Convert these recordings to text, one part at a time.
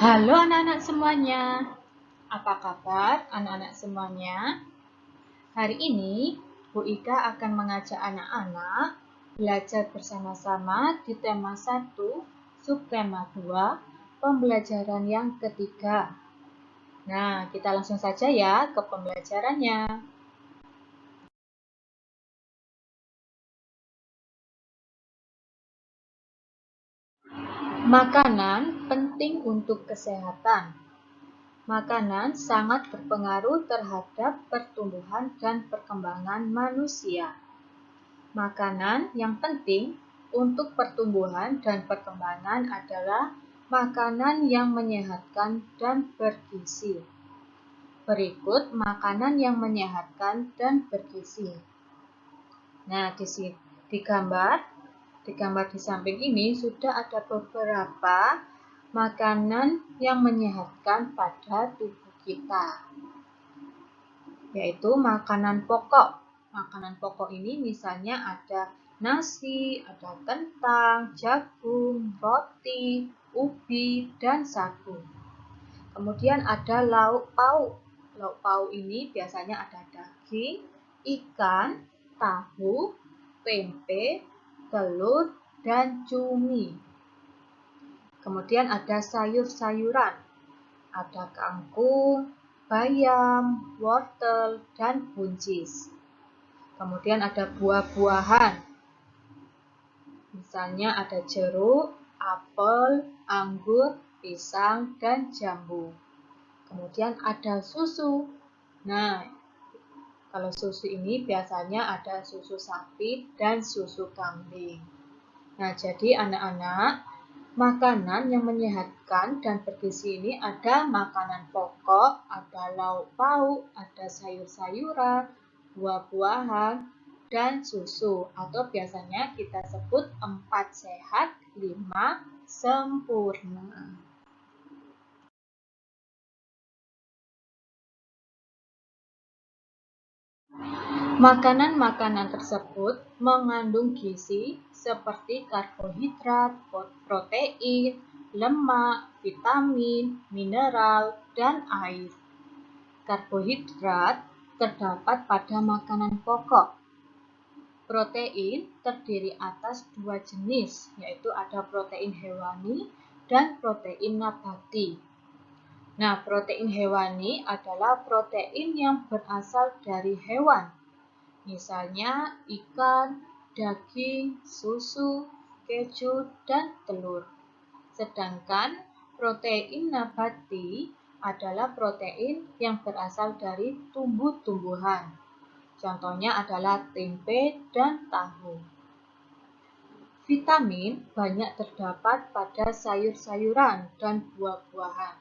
Halo anak-anak semuanya, apa kabar anak-anak semuanya? Hari ini Bu Ika akan mengajak anak-anak belajar bersama-sama di tema 1, subtema 2, pembelajaran yang ketiga. Nah, kita langsung saja ya ke pembelajarannya. Makanan penting untuk kesehatan. Makanan sangat berpengaruh terhadap pertumbuhan dan perkembangan manusia. Makanan yang penting untuk pertumbuhan dan perkembangan adalah makanan yang menyehatkan dan bergizi. Berikut makanan yang menyehatkan dan bergizi. Nah, di gambar di samping ini sudah ada beberapa makanan yang menyehatkan pada tubuh kita, yaitu makanan pokok. Makanan pokok ini misalnya ada nasi, ada kentang, jagung, roti, ubi, dan sagu. Kemudian ada lauk pauk. Lauk pauk ini biasanya ada daging, ikan, tahu, tempe, telur, dan cumi. Kemudian ada sayur-sayuran. Ada kangkung, bayam, wortel, dan buncis. Kemudian ada buah-buahan. Misalnya ada jeruk, apel, anggur, pisang, dan jambu. Kemudian ada susu. Nah, kalau susu ini biasanya ada susu sapi dan susu kambing. Nah, jadi anak-anak, makanan yang menyehatkan dan bergizi ini ada makanan pokok, ada lauk pauk, ada sayur-sayuran, buah-buahan, dan susu. Atau biasanya kita sebut 4 sehat, 5 sempurna. Makanan-makanan tersebut mengandung gizi seperti karbohidrat, protein, lemak, vitamin, mineral, dan air. Karbohidrat terdapat pada makanan pokok. Protein terdiri atas 2 jenis, yaitu ada protein hewani dan protein nabati. Nah, protein hewani adalah protein yang berasal dari hewan. Misalnya ikan, daging, susu, keju, dan telur. Sedangkan protein nabati adalah protein yang berasal dari tumbuh-tumbuhan. Contohnya adalah tempe dan tahu. Vitamin banyak terdapat pada sayur-sayuran dan buah-buahan.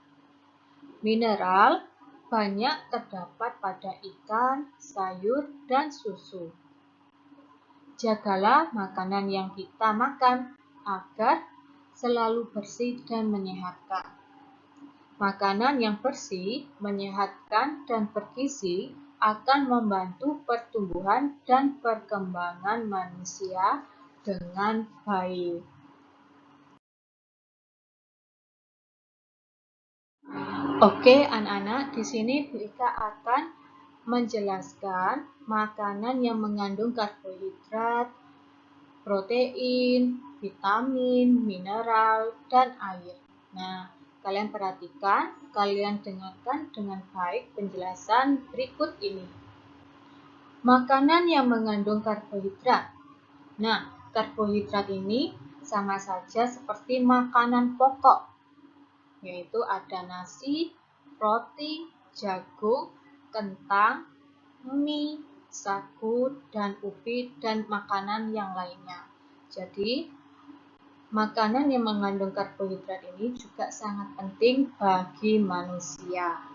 Mineral banyak terdapat pada ikan, sayur, dan susu. Jagalah makanan yang kita makan agar selalu bersih dan menyehatkan. Makanan yang bersih, menyehatkan, dan bergizi akan membantu pertumbuhan dan perkembangan manusia dengan baik. Oke, anak-anak, di sini Bu Ika akan menjelaskan makanan yang mengandung karbohidrat, protein, vitamin, mineral, dan air. Nah, kalian perhatikan, kalian dengarkan dengan baik penjelasan berikut ini. Makanan yang mengandung karbohidrat. Nah, karbohidrat ini sama saja seperti makanan pokok, yaitu ada nasi, roti, jagung, kentang, mie, sagu, dan ubi, dan makanan yang lainnya. Jadi, makanan yang mengandung karbohidrat ini juga sangat penting bagi manusia.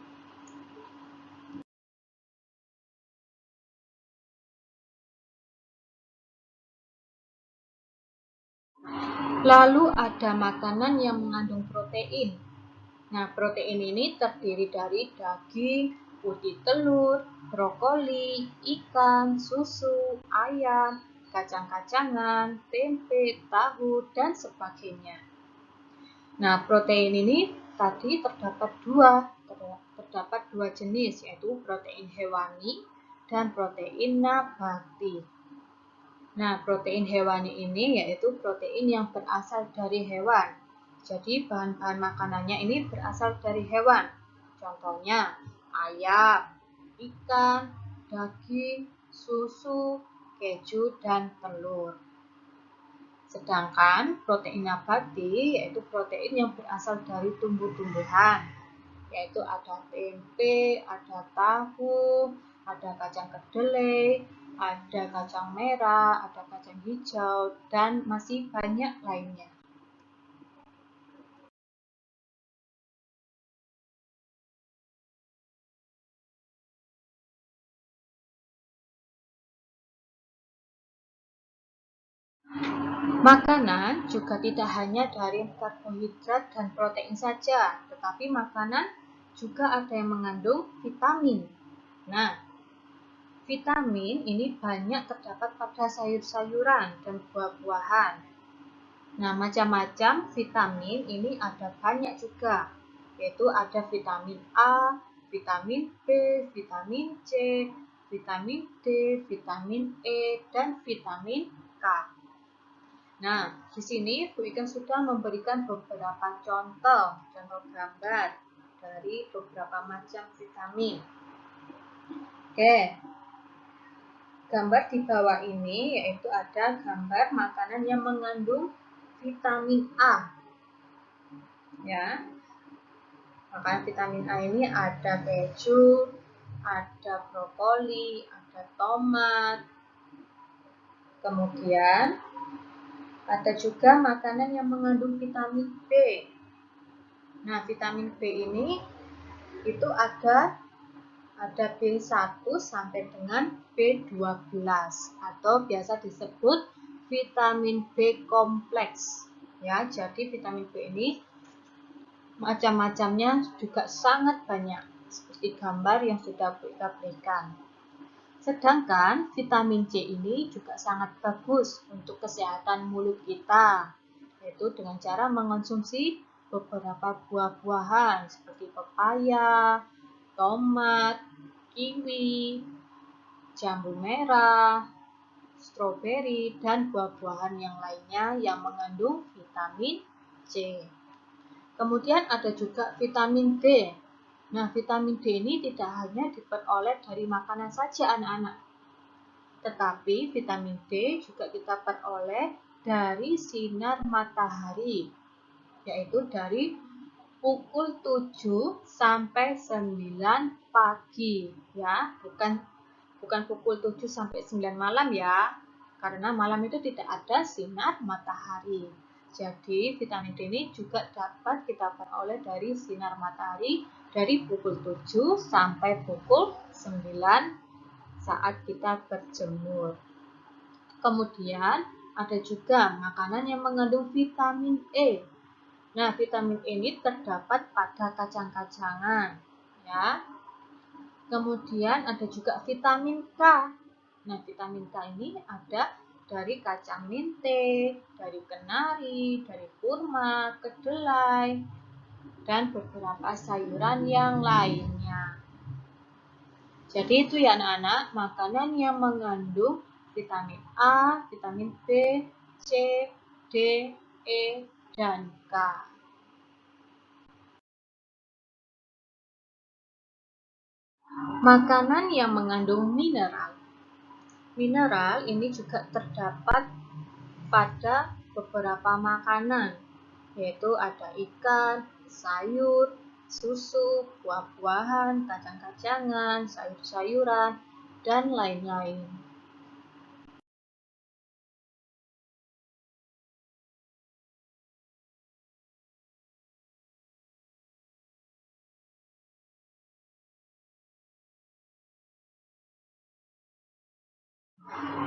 Lalu ada makanan yang mengandung protein. Nah, protein ini terdiri dari daging, putih telur, brokoli, ikan, susu, ayam, kacang-kacangan, tempe, tahu, dan sebagainya. Nah, protein ini tadi terdapat dua jenis, yaitu protein hewani dan protein nabati. Nah, protein hewani ini yaitu protein yang berasal dari hewan. Jadi bahan-bahan makanannya ini berasal dari hewan. Contohnya ayam, ikan, daging, susu, keju, dan telur. Sedangkan protein nabati yaitu protein yang berasal dari tumbuh-tumbuhan, yaitu ada tempe, ada tahu, ada kacang kedelai, ada kacang merah, ada kacang hijau, dan masih banyak lainnya. Makanan juga tidak hanya dari karbohidrat dan protein saja, tetapi makanan juga ada yang mengandung vitamin. Nah, vitamin ini banyak terdapat pada sayur-sayuran dan buah-buahan. Nah, macam-macam vitamin ini ada banyak juga, yaitu ada vitamin A, vitamin B, vitamin C, vitamin D, vitamin E, dan vitamin K. Nah, di sini Bu Ikan sudah memberikan beberapa contoh gambar dari beberapa macam vitamin. Oke, gambar di bawah ini yaitu ada gambar makanan yang mengandung vitamin A. Ya, makanan vitamin A ini ada keju, ada brokoli, ada tomat. Kemudian ada juga makanan yang mengandung vitamin B. Nah, vitamin B ini itu ada B1 sampai dengan B12 atau biasa disebut vitamin B kompleks. Ya, jadi vitamin B ini macam-macamnya juga sangat banyak, seperti gambar yang sudah kita berikan. Sedangkan vitamin C ini juga sangat bagus untuk kesehatan mulut kita, yaitu dengan cara mengonsumsi beberapa buah-buahan seperti pepaya, tomat, kiwi, jambu merah, stroberi, dan buah-buahan yang lainnya yang mengandung vitamin C. Kemudian ada juga vitamin D. Nah, vitamin D ini tidak hanya diperoleh dari makanan saja anak-anak, tetapi vitamin D juga kita peroleh dari sinar matahari, yaitu dari pukul 7 sampai 9 pagi, ya, bukan pukul 7 sampai 9 malam ya, karena malam itu tidak ada sinar matahari. Jadi vitamin D ini juga dapat kita peroleh dari sinar matahari dari pukul 7 sampai pukul 9 saat kita berjemur. Kemudian ada juga makanan yang mengandung vitamin E. Nah, vitamin E ini terdapat pada kacang-kacangan, ya. Kemudian ada juga vitamin K. Nah, vitamin K ini ada dari kacang mente, dari kenari, dari kurma, kedelai, dan beberapa sayuran yang lainnya. Jadi itu ya anak-anak, makanan yang mengandung vitamin A, vitamin B, C, D, E, dan K. Makanan yang mengandung mineral. Mineral ini juga terdapat pada beberapa makanan, yaitu ada ikan, sayur, susu, buah-buahan, kacang-kacangan, sayur-sayuran, dan lain-lain.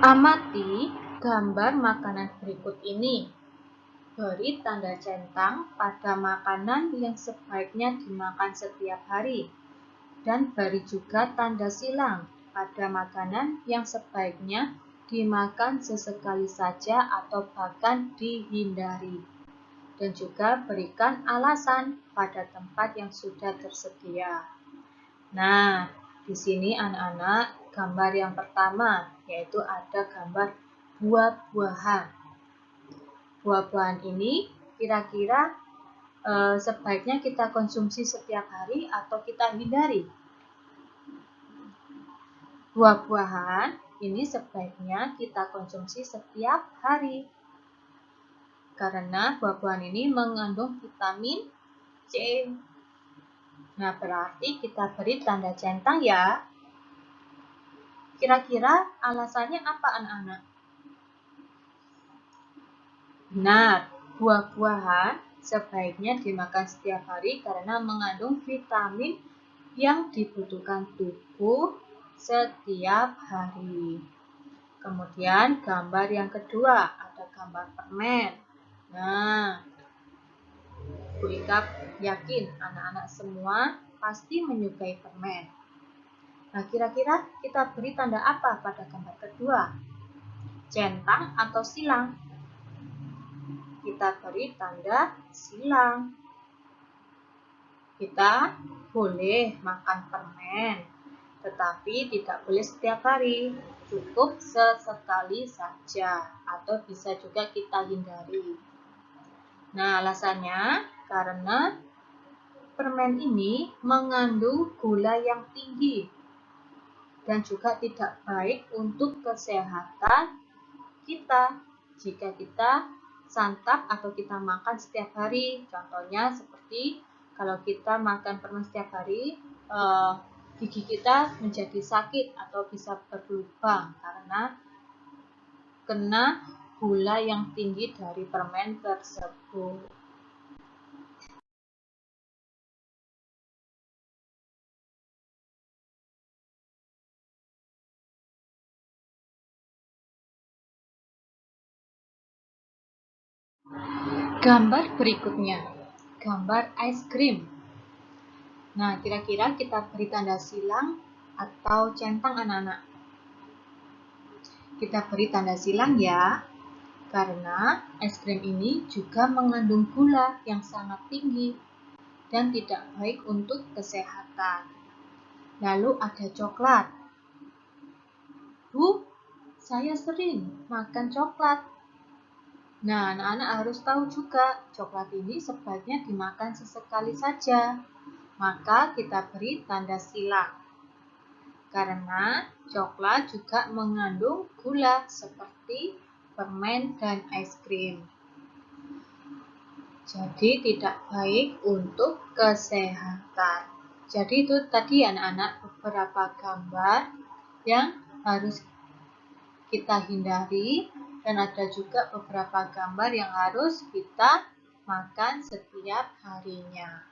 Amati gambar makanan berikut ini. Beri tanda centang pada makanan yang sebaiknya dimakan setiap hari. Dan beri juga tanda silang pada makanan yang sebaiknya dimakan sesekali saja atau bahkan dihindari. dan juga berikan alasan pada tempat yang sudah tersedia. Nah, di sini anak-anak, gambar yang pertama yaitu ada gambar buah-buahan. Buah-buahan ini kira-kira sebaiknya kita konsumsi setiap hari atau kita hindari? Buah-buahan ini sebaiknya kita konsumsi setiap hari. Karena buah-buahan ini mengandung vitamin C. Nah, berarti kita beri tanda centang ya. Kira-kira alasannya apa anak-anak? Benar, buah-buahan sebaiknya dimakan setiap hari karena mengandung vitamin yang dibutuhkan tubuh setiap hari. Kemudian gambar yang kedua ada gambar permen. Nah, Bu Ika yakin anak-anak semua pasti menyukai permen. Nah, kira-kira kita beri tanda apa pada gambar kedua? Centang atau silang? Kita beri tanda silang. Kita boleh makan permen, tetapi tidak boleh setiap hari. Cukup sesekali saja, atau bisa juga kita hindari. Nah, alasannya karena permen ini mengandung gula yang tinggi dan juga tidak baik untuk kesehatan kita jika kita santap atau kita makan setiap hari. Contohnya seperti kalau kita makan permen setiap hari, gigi kita menjadi sakit atau bisa berlubang karena kena gula yang tinggi dari permen tersebut. Gambar berikutnya, gambar es krim. Nah, kira-kira kita beri tanda silang atau centang anak-anak? Kita beri tanda silang ya, karena es krim ini juga mengandung gula yang sangat tinggi dan tidak baik untuk kesehatan. Lalu ada coklat. Bu, saya sering makan coklat. Nah, anak-anak harus tahu juga, coklat ini sebaiknya dimakan sesekali saja. Maka kita beri tanda silang. Karena coklat juga mengandung gula seperti permen dan es krim. Jadi tidak baik untuk kesehatan. Jadi itu tadi anak-anak beberapa gambar yang harus kita hindari. Dan ada juga beberapa gambar yang harus kita makan setiap harinya.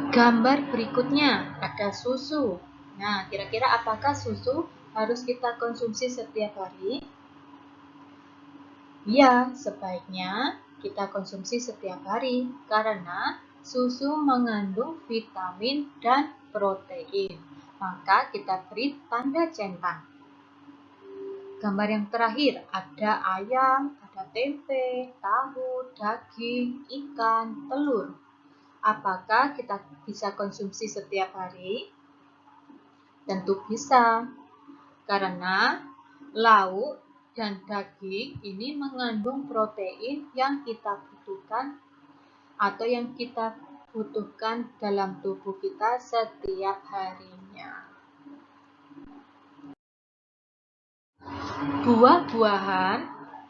Gambar berikutnya ada susu. Nah, kira-kira apakah susu harus kita konsumsi setiap hari? Ya, sebaiknya kita konsumsi setiap hari karena susu mengandung vitamin dan protein. Maka kita beri tanda centang. Gambar yang terakhir ada ayam, ada tempe, tahu, daging, ikan, telur. Apakah kita bisa konsumsi setiap hari? Tentu bisa, karena lauk dan daging ini mengandung protein yang kita butuhkan atau yang kita butuhkan dalam tubuh kita setiap harinya. Buah-buahan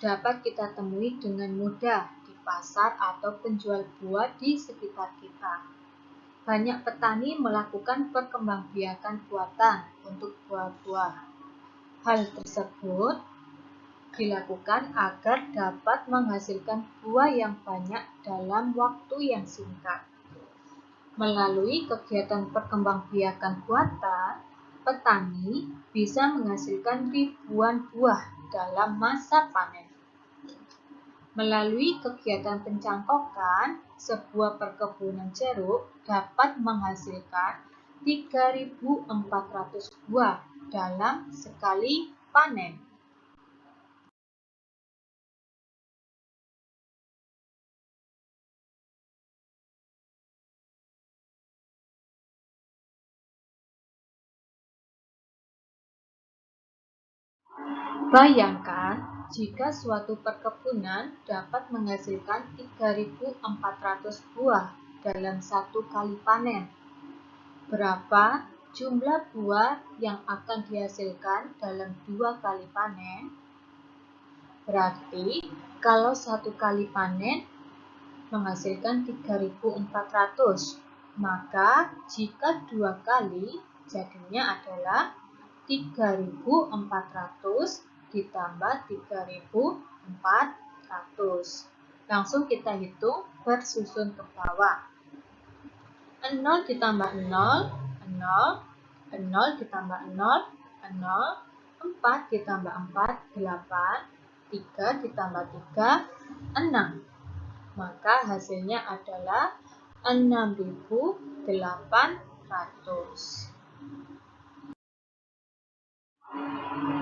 dapat kita temui dengan mudah di pasar atau penjual buah di sekitar kita. Banyak petani melakukan perkembangbiakan buatan untuk buah-buah. Hal tersebut dilakukan agar dapat menghasilkan buah yang banyak dalam waktu yang singkat. Melalui kegiatan perkembangbiakan buatan, petani bisa menghasilkan ribuan buah dalam masa panen. Melalui kegiatan pencangkokan, sebuah perkebunan jeruk dapat menghasilkan 3.400 buah dalam sekali panen. Bayangkan jika suatu perkebunan dapat menghasilkan 3.400 buah dalam satu kali panen. Berapa jumlah buah yang akan dihasilkan dalam 2 kali panen? Berarti kalau satu kali panen menghasilkan 3.400, maka jika 2 kali jadinya adalah 3.400 ditambah 3.400. Langsung kita hitung bersusun ke bawah. 0 ditambah 0, 0, 0 ditambah 0, 0, 4 ditambah 4, 8, 3 ditambah 3, 6. Maka hasilnya adalah 6.800.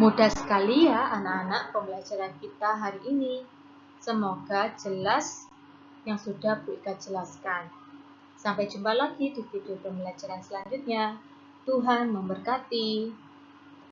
Mudah sekali ya anak-anak pembelajaran kita hari ini. Semoga jelas yang sudah Bu Ika jelaskan. Sampai jumpa lagi di video pembelajaran selanjutnya. Tuhan memberkati.